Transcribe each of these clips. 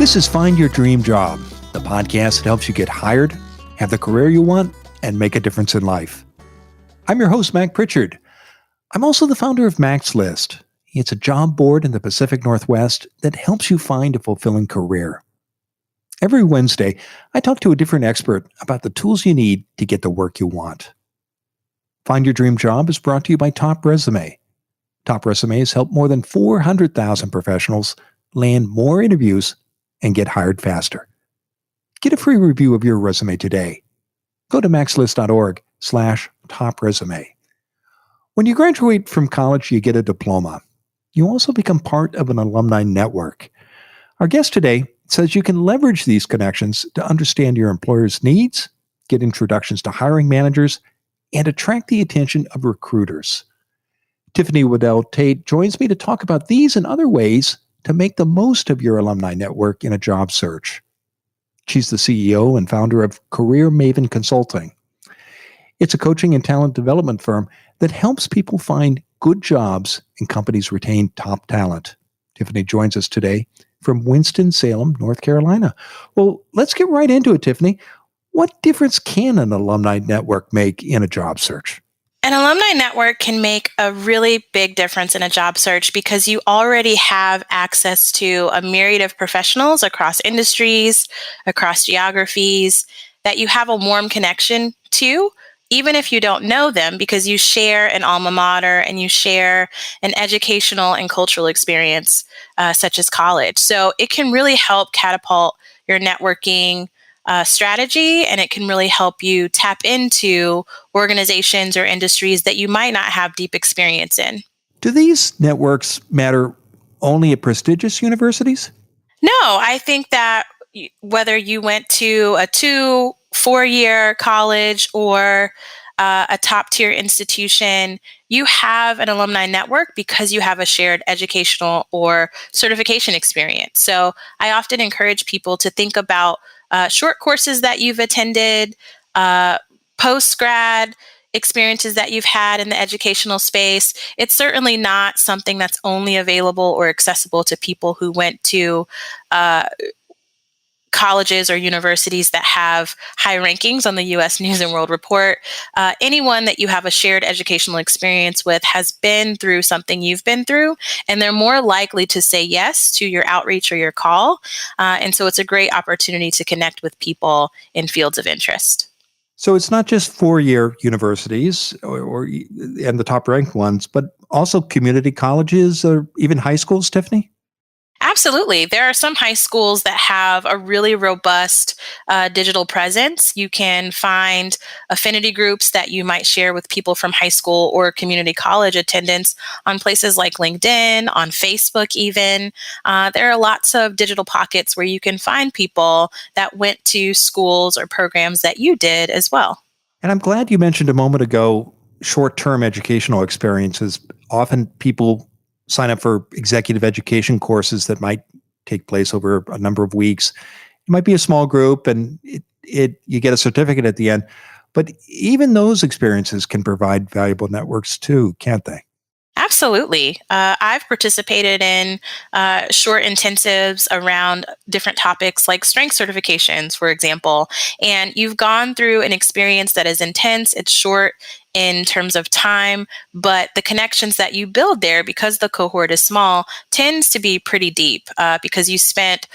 This is Find Your Dream Job, the podcast that helps you get hired, have the career you want, and make a difference in life. I'm your host, Mac Pritchard. I'm also the founder of Mac's List. It's a job board in the Pacific Northwest that helps you find a fulfilling career. Every Wednesday, I talk to a different expert about the tools you need to get the work you want. Find Your Dream Job is brought to you by Top Resume. Top Resume has helped more than 400,000 professionals land more interviews and get hired faster. Get a free review of your resume today. Go to maxlist.org/topresume. When you graduate from college, you get a diploma. You also become part of an alumni network. Our guest today says you can leverage these connections to understand your employer's needs, get introductions to hiring managers, and attract the attention of recruiters. Tiffany Waddell Tate joins me to talk about these and other ways to make the most of your alumni network in a job search. She's the CEO and founder of Career Maven Consulting. It's a coaching and talent development firm that helps people find good jobs and companies retain top talent. Tiffany joins us today from Winston-Salem, North Carolina. Well, let's get right into it, Tiffany. What difference can an alumni network make in a job search? An alumni network can make a really big difference in a job search because you already have access to a myriad of professionals across industries, across geographies, that you have a warm connection to, even if you don't know them, because you share an alma mater and you share an educational and cultural experience such as college. So it can really help catapult your networking strategy, and it can really help you tap into organizations or industries that you might not have deep experience in. Do these networks matter only at prestigious universities? No, I think that whether you went to a 2-4-year college or a top tier institution, you have an alumni network because you have a shared educational or certification experience. So I often encourage people to think about short courses that you've attended, post-grad experiences that you've had in the educational space. It's certainly not something that's only available or accessible to people who went to colleges or universities that have high rankings on the U.S. News and World Report. Anyone that you have a shared educational experience with has been through something you've been through, and they're more likely to say yes to your outreach or your call. And so it's a great opportunity to connect with people in fields of interest. So it's not just four-year universities and the top-ranked ones, but also community colleges or even high schools, Tiffany? Absolutely. There are some high schools that have a really robust digital presence. You can find affinity groups that you might share with people from high school or community college attendance on places like LinkedIn, on Facebook even. There are lots of digital pockets where you can find people that went to schools or programs that you did as well. And I'm glad you mentioned a moment ago short-term educational experiences. Often people sign up for executive education courses that might take place over a number of weeks. It might be a small group and you get a certificate at the end. But even those experiences can provide valuable networks too, can't they? Absolutely. I've participated in short intensives around different topics like strength certifications, for example, and you've gone through an experience that is intense. It's short in terms of time, but the connections that you build there, because the cohort is small, tends to be pretty deep because you spent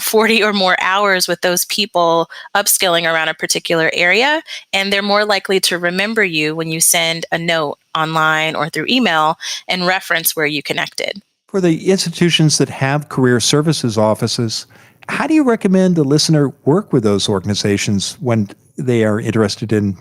40 or more hours with those people upskilling around a particular area, and they're more likely to remember you when you send a note online or through email and reference where you connected. For the institutions that have career services offices, how do you recommend the listener work with those organizations when they are interested in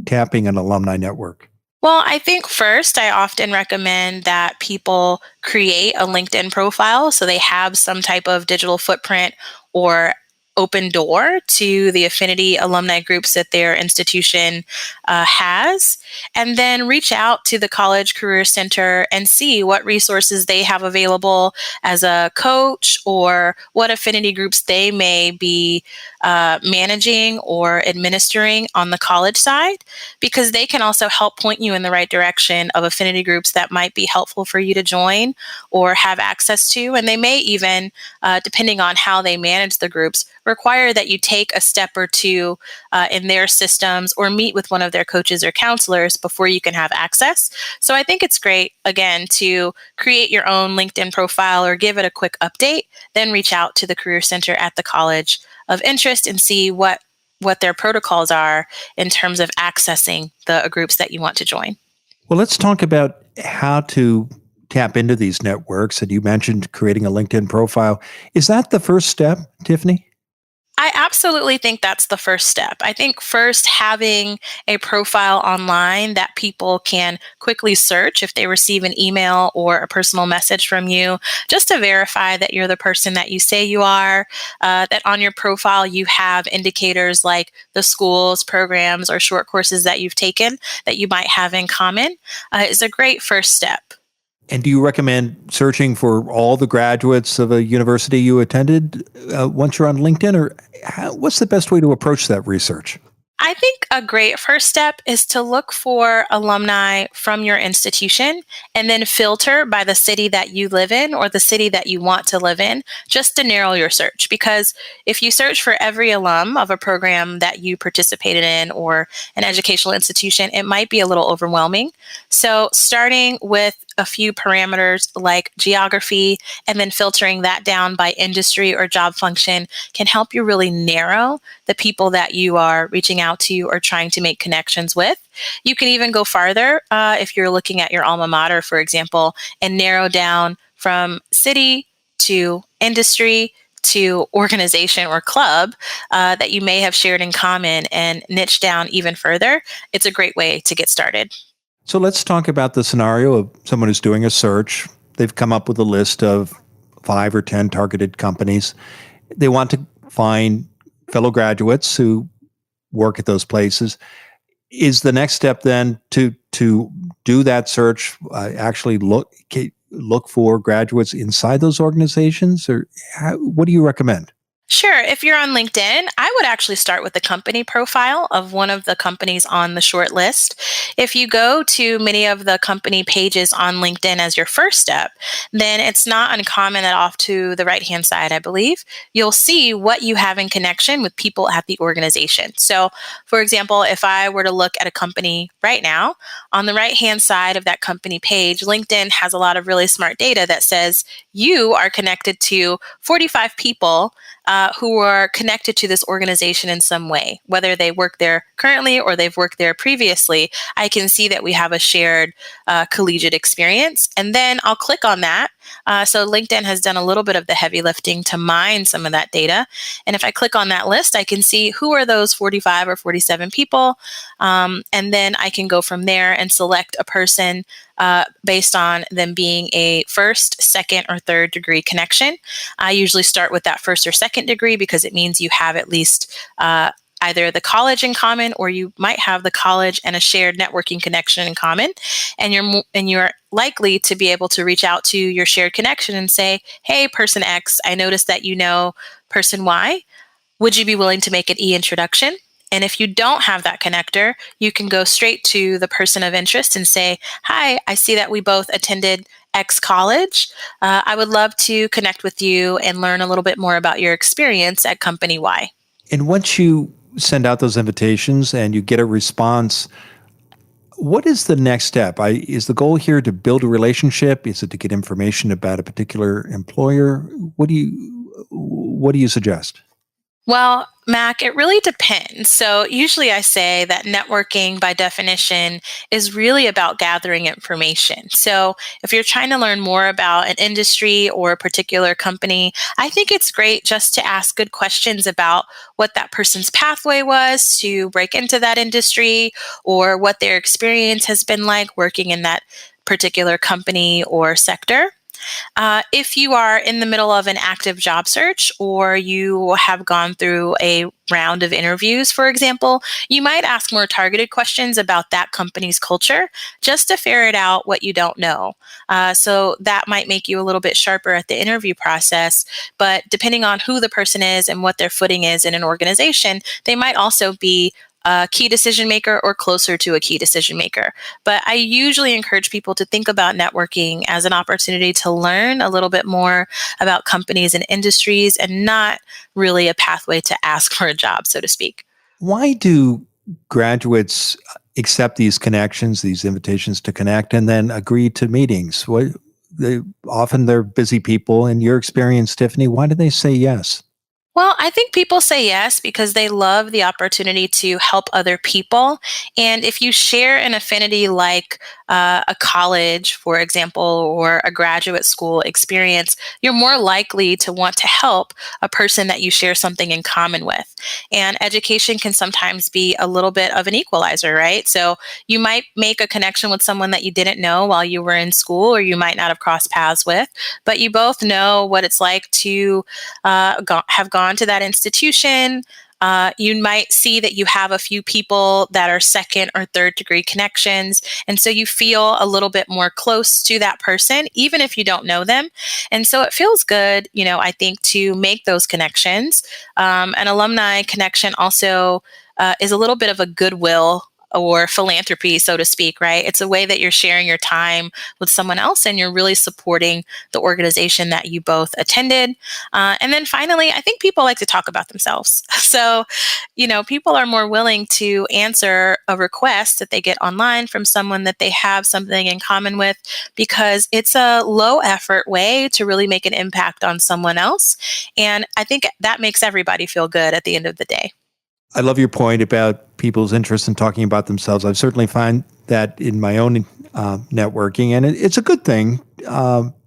tapping an alumni network? Well, I think first, I often recommend that people create a LinkedIn profile so they have some type of digital footprint or open door to the affinity alumni groups that their institution has, and then reach out to the College Career Center and see what resources they have available as a coach, or what affinity groups they may be managing or administering on the college side, because they can also help point you in the right direction of affinity groups that might be helpful for you to join or have access to. And they may even, depending on how they manage the groups, require that you take a step or two in their systems or meet with one of their coaches or counselors before you can have access. So I think it's great, again, to create your own LinkedIn profile or give it a quick update, then reach out to the Career Center at the college of interest and see what their protocols are in terms of accessing the groups that you want to join. Well, let's talk about how to tap into these networks. And you mentioned creating a LinkedIn profile. Is that the first step, Tiffany? I absolutely think that's the first step. I think first, having a profile online that people can quickly search if they receive an email or a personal message from you, just to verify that you're the person that you say you are, that on your profile you have indicators like the schools, programs, or short courses that you've taken that you might have in common, is a great first step. And do you recommend searching for all the graduates of a university you attended once you're on LinkedIn, or what's the best way to approach that research? I think a great first step is to look for alumni from your institution and then filter by the city that you live in or the city that you want to live in, just to narrow your search. Because if you search for every alum of a program that you participated in or an educational institution, it might be a little overwhelming. So starting with a few parameters like geography and then filtering that down by industry or job function can help you really narrow the people that you are reaching out to or trying to make connections with. You can even go farther if you're looking at your alma mater, for example, and narrow down from city to industry to organization or club that you may have shared in common, and niche down even further. It's a great way to get started. So let's talk about the scenario of someone who's doing a search. They've come up with a list of 5 or 10 targeted companies. They want to find fellow graduates who work at those places. Is the next step then to do that search, actually look for graduates inside those organizations, or what do you recommend? Sure. If you're on LinkedIn, I would actually start with the company profile of one of the companies on the short list. If you go to many of the company pages on LinkedIn as your first step, then it's not uncommon that off to the right-hand side, I believe, you'll see what you have in connection with people at the organization. So, for example, if I were to look at a company right now, on the right-hand side of that company page, LinkedIn has a lot of really smart data that says you are connected to 45 people who are connected to this organization in some way, whether they work there currently or they've worked there previously. I can see that we have a shared collegiate experience, and then I'll click on that. So LinkedIn has done a little bit of the heavy lifting to mine some of that data. And if I click on that list, I can see who are those 45 or 47 people. And then I can go from there and select a person based on them being a first, second, or third degree connection. I usually start with that first or second degree because it means you have at least either the college in common, or you might have the college and a shared networking connection in common. And you're likely to be able to reach out to your shared connection and say, hey, person X, I noticed that you know person Y. Would you be willing to make an e-introduction? And if you don't have that connector, you can go straight to the person of interest and say, hi, I see that we both attended X college. I would love to connect with you and learn a little bit more about your experience at company Y. And once you send out those invitations and you get a response, what is the next step? Is the goal here to build a relationship? Is it to get information about a particular employer? What do you suggest? Well, Mac, it really depends. So usually I say that networking by definition is really about gathering information. So if you're trying to learn more about an industry or a particular company, I think it's great just to ask good questions about what that person's pathway was to break into that industry, or what their experience has been like working in that particular company or sector. If you are in the middle of an active job search or you have gone through a round of interviews, for example, you might ask more targeted questions about that company's culture just to ferret out what you don't know. So that might make you a little bit sharper at the interview process. But depending on who the person is and what their footing is in an organization, they might also be a key decision maker or closer to a key decision maker. But I usually encourage people to think about networking as an opportunity to learn a little bit more about companies and industries and not really a pathway to ask for a job, so to speak. Why do graduates accept these connections, these invitations to connect, and then agree to meetings? Often they're busy people. In your experience, Tiffany, why do they say yes? Well, I think people say yes because they love the opportunity to help other people. And if you share an affinity like a college, for example, or a graduate school experience, you're more likely to want to help a person that you share something in common with. And education can sometimes be a little bit of an equalizer, right? So you might make a connection with someone that you didn't know while you were in school, or you might not have crossed paths with, but you both know what it's like to have gone to that institution. You might see that you have a few people that are second or third degree connections. And so you feel a little bit more close to that person, even if you don't know them. And so it feels good, I think, to make those connections. An alumni connection also is a little bit of a goodwill or philanthropy, so to speak, right? It's a way that you're sharing your time with someone else and you're really supporting the organization that you both attended. And then finally, I think people like to talk about themselves. So, people are more willing to answer a request that they get online from someone that they have something in common with because it's a low effort way to really make an impact on someone else. And I think that makes everybody feel good at the end of the day. I love your point about people's interest in talking about themselves. I've certainly find that in my own networking, and it's a good thing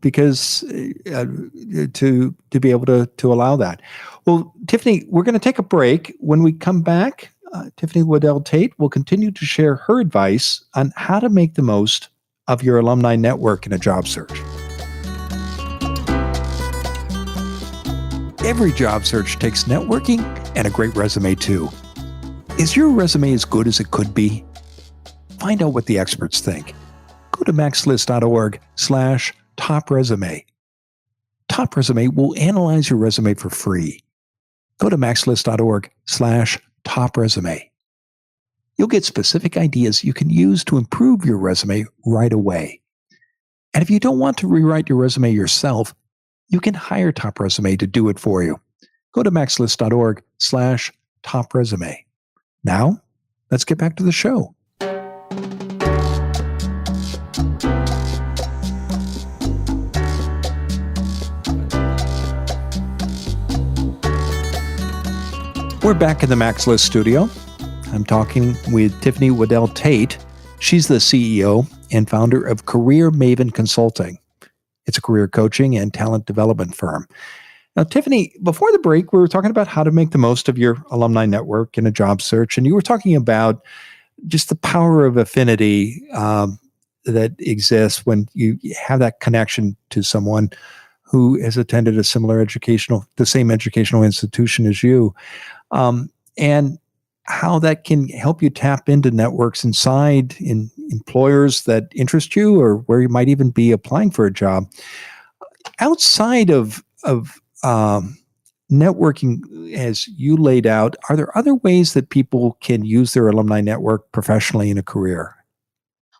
because to be able to allow that. Well, Tiffany, we're going to take a break. When we come back, Tiffany Waddell Tate will continue to share her advice on how to make the most of your alumni network in a job search. Every job search takes networking and a great resume too. Is your resume as good as it could be? Find out what the experts think. Go to maxlist.org/top resume. Top Resume will analyze your resume for free. Go to maxlist.org/top resume. You'll get specific ideas you can use to improve your resume right away. And if you don't want to rewrite your resume yourself, you can hire Top Resume to do it for you. Go to maxlist.org/top resume. Now, let's get back to the show. We're back in the Max List studio. I'm talking with Tiffany Waddell Tate. She's the CEO and founder of Career Maven Consulting. It's a career coaching and talent development firm. Now, Tiffany, before the break, we were talking about how to make the most of your alumni network in a job search, and you were talking about just the power of affinity that exists when you have that connection to someone who has attended the same educational institution as you, and how that can help you tap into networks inside in employers that interest you or where you might even be applying for a job. Outside of networking, as you laid out, are there other ways that people can use their alumni network professionally in a career?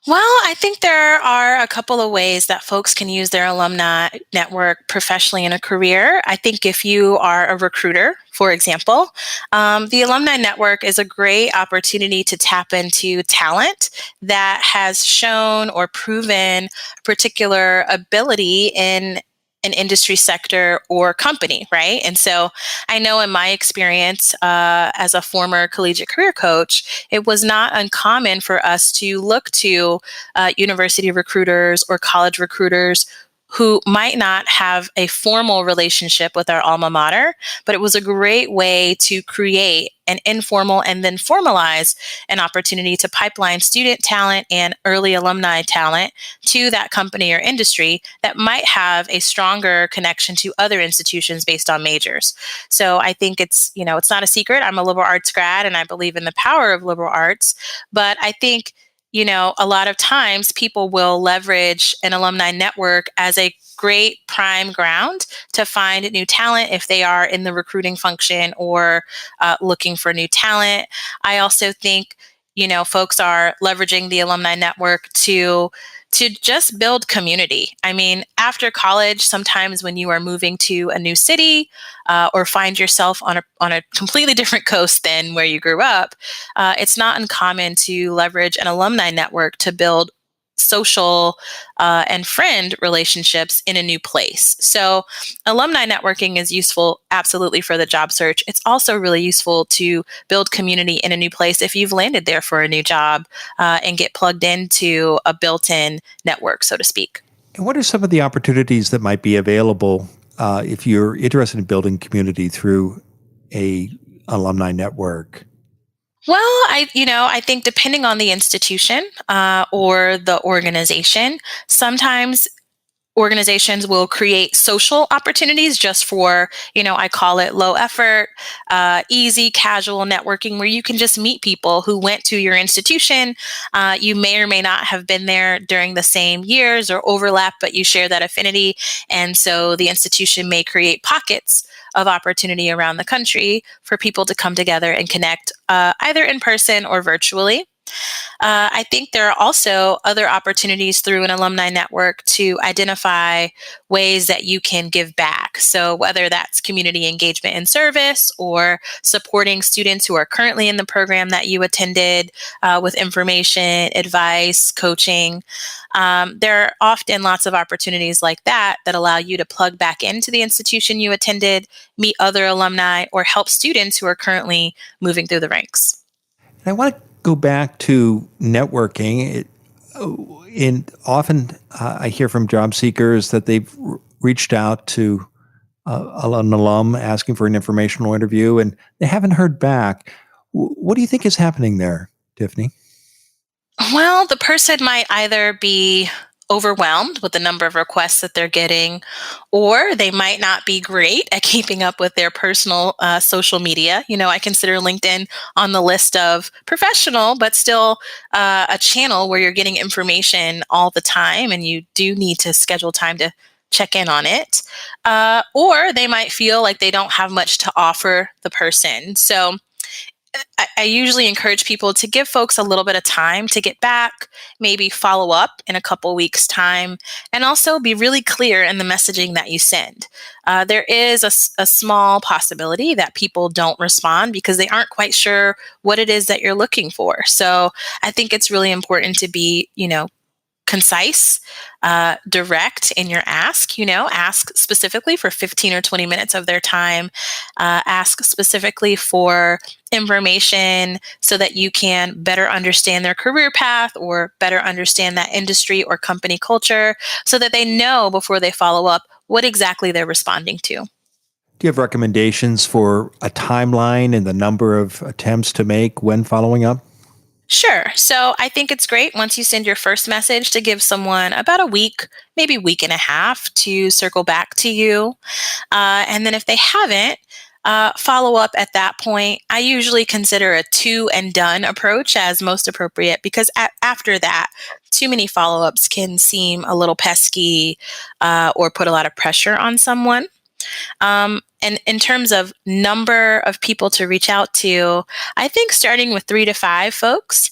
Well, I think there are a couple of ways that folks can use their alumni network professionally in a career. I think if you are a recruiter, for example, the alumni network is a great opportunity to tap into talent that has shown or proven particular ability in an industry sector or company, right? And so I know in my experience as a former collegiate career coach, it was not uncommon for us to look to university recruiters or college recruiters who might not have a formal relationship with our alma mater, but it was a great way to create an informal and then formalize an opportunity to pipeline student talent and early alumni talent to that company or industry that might have a stronger connection to other institutions based on majors. So I think it's not a secret. I'm a liberal arts grad and I believe in the power of liberal arts, but I think a lot of times people will leverage an alumni network as a great prime ground to find new talent if they are in the recruiting function or looking for new talent. I also think, folks are leveraging the alumni network to just build community. I mean, after college, sometimes when you are moving to a new city or find yourself on a completely different coast than where you grew up, it's not uncommon to leverage an alumni network to build social and friend relationships in a new place. So alumni networking is useful absolutely for the job search. It's also really useful to build community in a new place if you've landed there for a new job and get plugged into a built-in network, so to speak. And what are some of the opportunities that might be available if you're interested in building community through a alumni network? Well, I think depending on the institution or the organization, sometimes organizations will create social opportunities just for, I call it low effort, easy, casual networking where you can just meet people who went to your institution. You may or may not have been there during the same years or overlap, but you share that affinity. And so the institution may create pockets of opportunity around the country for people to come together and connect either in person or virtually. I think there are also other opportunities through an alumni network to identify ways that you can give back. So whether that's community engagement and service or supporting students who are currently in the program that you attended with information, advice, coaching. There are often lots of opportunities like that allow you to plug back into the institution you attended, meet other alumni, or help students who are currently moving through the ranks. And I want to go back to networking. Often I hear from job seekers that they've reached out to an alum asking for an informational interview and they haven't heard back. What do you think is happening there, Tiffany? Well, the person might either be overwhelmed with the number of requests that they're getting, or they might not be great at keeping up with their personal social media. I consider LinkedIn on the list of professional, but still a channel where you're getting information all the time, and you do need to schedule time to check in on it. Or they might feel like they don't have much to offer the person. So I usually encourage people to give folks a little bit of time to get back, maybe follow up in a couple weeks' time, and also be really clear in the messaging that you send. There is a small possibility that people don't respond because they aren't quite sure what it is that you're looking for. So I think it's really important to be, concise, direct in your ask, ask specifically for 15 or 20 minutes of their time, ask specifically for information so that you can better understand their career path or better understand that industry or company culture so that they know before they follow up what exactly they're responding to. Do you have recommendations for a timeline and the number of attempts to make when following up? Sure. So I think it's great once you send your first message to give someone about a week, maybe week and a half to circle back to you. And then if they haven't, follow up at that point. I usually consider a 2 and done approach as most appropriate because after that, too many follow-ups can seem a little pesky or put a lot of pressure on someone. And in terms of number of people to reach out to, I think starting with 3 to 5 folks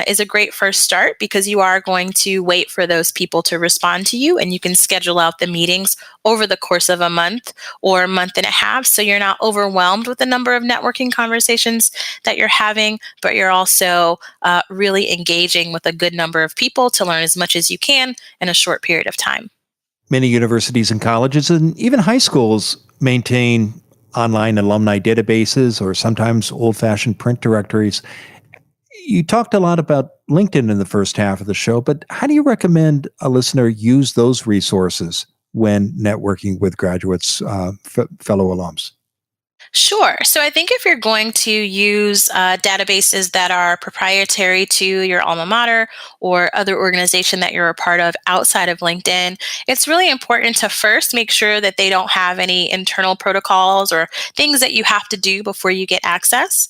is a great first start because you are going to wait for those people to respond to you, and you can schedule out the meetings over the course of a month or a month and a half. So you're not overwhelmed with the number of networking conversations that you're having, but you're also really engaging with a good number of people to learn as much as you can in a short period of time. Many universities and colleges and even high schools maintain online alumni databases or sometimes old-fashioned print directories. You talked a lot about LinkedIn in the first half of the show, but how do you recommend a listener use those resources when networking with graduates, fellow alums? Sure. So I think if you're going to use databases that are proprietary to your alma mater or other organization that you're a part of outside of LinkedIn, it's really important to first make sure that they don't have any internal protocols or things that you have to do before you get access.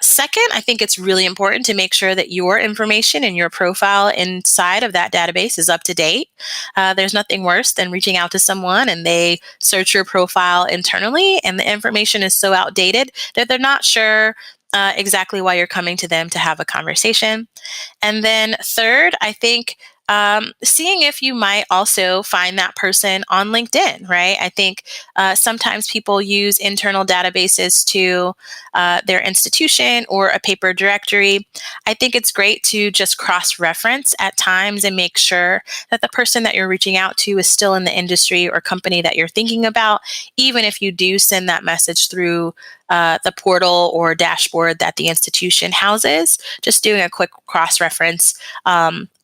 Second, I think it's really important to make sure that your information and your profile inside of that database is up to date. There's nothing worse than reaching out to someone and they search your profile internally and the information is so outdated that they're not sure exactly why you're coming to them to have a conversation. And then third, I think seeing if you might also find that person on LinkedIn, right? I think sometimes people use internal databases to their institution or a paper directory. I think it's great to just cross-reference at times and make sure that the person that you're reaching out to is still in the industry or company that you're thinking about, even if you do send that message through the portal or dashboard that the institution houses. Just doing a quick cross-reference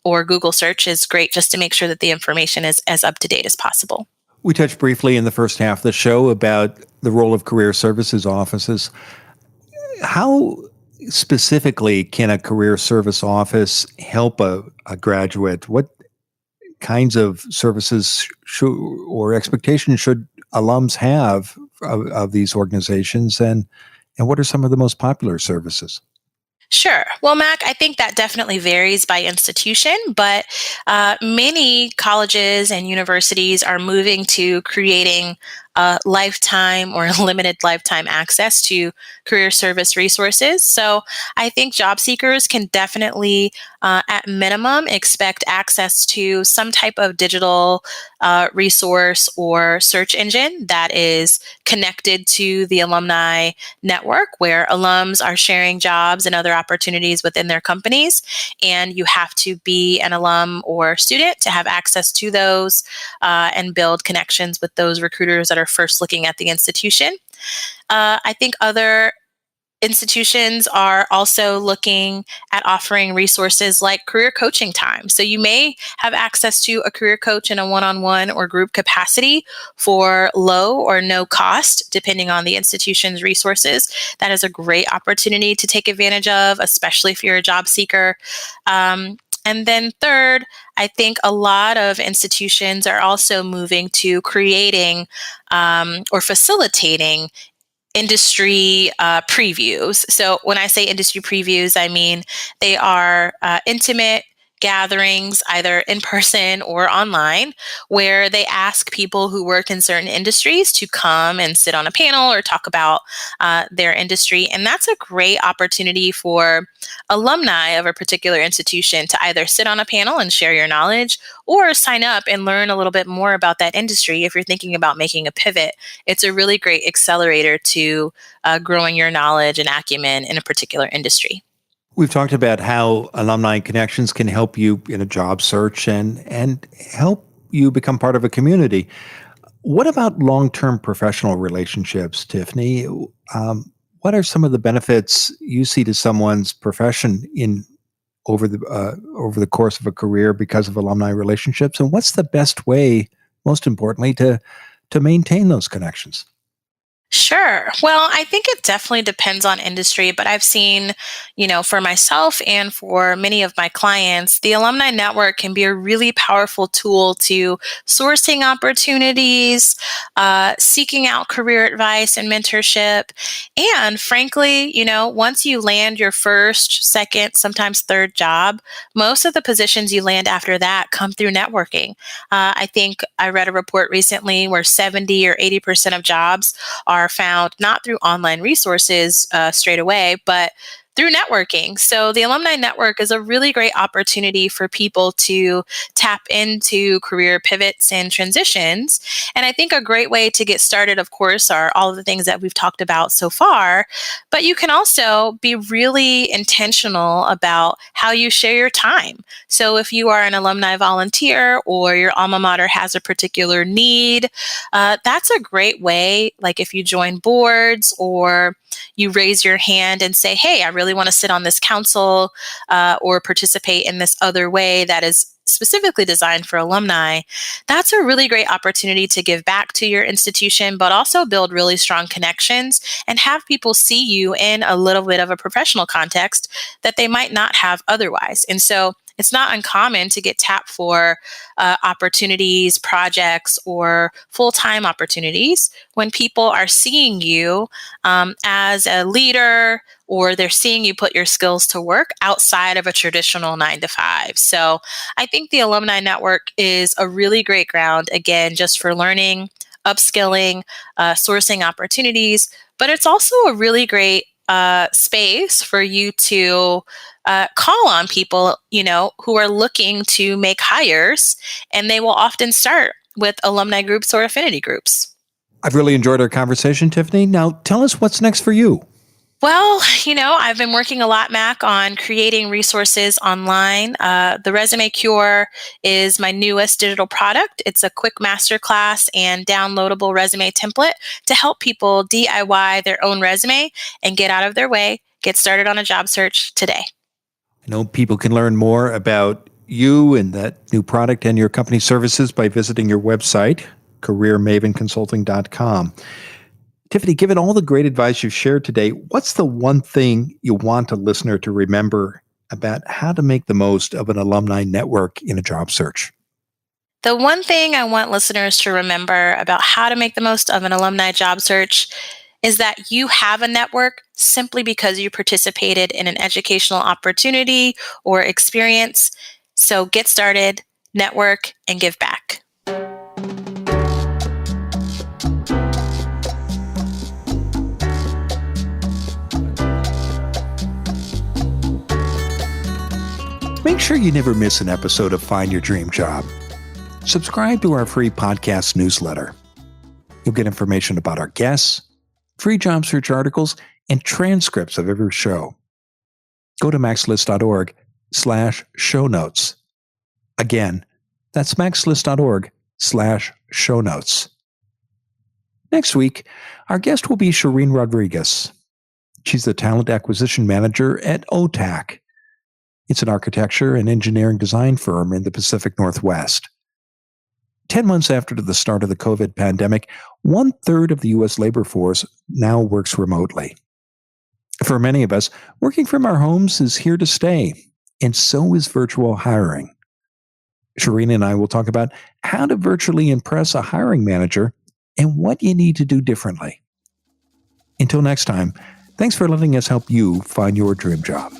or Google search is great just to make sure that the information is as up to date as possible. We touched briefly in the first half of the show about the role of career services offices. How specifically can a career service office help a graduate? What kinds of services or expectations should alums have of these organizations, and what are some of the most popular services? Sure. Well, Mac, I think that definitely varies by institution, but many colleges and universities are moving to creating lifetime or limited lifetime access to career service resources. So I think job seekers can definitely, at minimum, expect access to some type of digital resource or search engine that is connected to the alumni network, where alums are sharing jobs and other opportunities within their companies. And you have to be an alum or student to have access to those and build connections with those recruiters that are first looking at the institution. I think other institutions are also looking at offering resources like career coaching time. So you may have access to a career coach in a one-on-one or group capacity for low or no cost, depending on the institution's resources. That is a great opportunity to take advantage of, especially if you're a job seeker. And then third, I think a lot of institutions are also moving to creating or facilitating industry previews. So when I say industry previews, I mean they are intimate gatherings, either in person or online, where they ask people who work in certain industries to come and sit on a panel or talk about their industry. And that's a great opportunity for alumni of a particular institution to either sit on a panel and share your knowledge or sign up and learn a little bit more about that industry. If you're thinking about making a pivot, it's a really great accelerator to growing your knowledge and acumen in a particular industry. We've talked about how alumni connections can help you in a job search and help you become part of a community. What about long-term professional relationships, Tiffany? What are some of the benefits you see to someone's profession over the course of a career because of alumni relationships? And what's the best way, most importantly, to maintain those connections? Sure. Well, I think it definitely depends on industry, but I've seen, for myself and for many of my clients, the alumni network can be a really powerful tool to sourcing opportunities, seeking out career advice and mentorship. And frankly, once you land your first, second, sometimes third job, most of the positions you land after that come through networking. I think I read a report recently where 70 or 80% of jobs are found not through online resources straight away, but through networking. So the alumni network is a really great opportunity for people to tap into career pivots and transitions. And I think a great way to get started, of course, are all of the things that we've talked about so far. But you can also be really intentional about how you share your time. So if you are an alumni volunteer or your alma mater has a particular need, that's a great way. Like if you join boards or you raise your hand and say, hey, I really want to sit on this council or participate in this other way that is specifically designed for alumni, that's a really great opportunity to give back to your institution, but also build really strong connections and have people see you in a little bit of a professional context that they might not have otherwise. And so it's not uncommon to get tapped for opportunities, projects, or full-time opportunities when people are seeing you as a leader, or they're seeing you put your skills to work outside of a traditional 9 to 5. So I think the Alumni Network is a really great ground, again, just for learning, upskilling, sourcing opportunities, but it's also a really great space for you to call on people, who are looking to make hires, and they will often start with alumni groups or affinity groups. I've really enjoyed our conversation, Tiffany. Now, tell us what's next for you. Well, I've been working a lot, Mac, on creating resources online. The Resume Cure is my newest digital product. It's a quick masterclass and downloadable resume template to help people DIY their own resume and get out of their way, get started on a job search today. I know people can learn more about you and that new product and your company services by visiting your website, careermavenconsulting.com. Tiffany, given all the great advice you've shared today, what's the one thing you want a listener to remember about how to make the most of an alumni network in a job search? The one thing I want listeners to remember about how to make the most of an alumni job search is that you have a network simply because you participated in an educational opportunity or experience. So get started, network, and give back. Make sure you never miss an episode of Find Your Dream Job. Subscribe to our free podcast newsletter. You'll get information about our guests, free job search articles, and transcripts of every show. Go to maxlist.org/show notes. Again, that's maxlist.org/show notes. Next week, our guest will be Shireen Rodriguez. She's the Talent Acquisition Manager at OTAC. It's an architecture and engineering design firm in the Pacific Northwest. 10 months after the start of the COVID pandemic, 1/3 of the U.S. labor force now works remotely. For many of us, working from our homes is here to stay, and so is virtual hiring. Shireen and I will talk about how to virtually impress a hiring manager and what you need to do differently. Until next time, thanks for letting us help you find your dream job.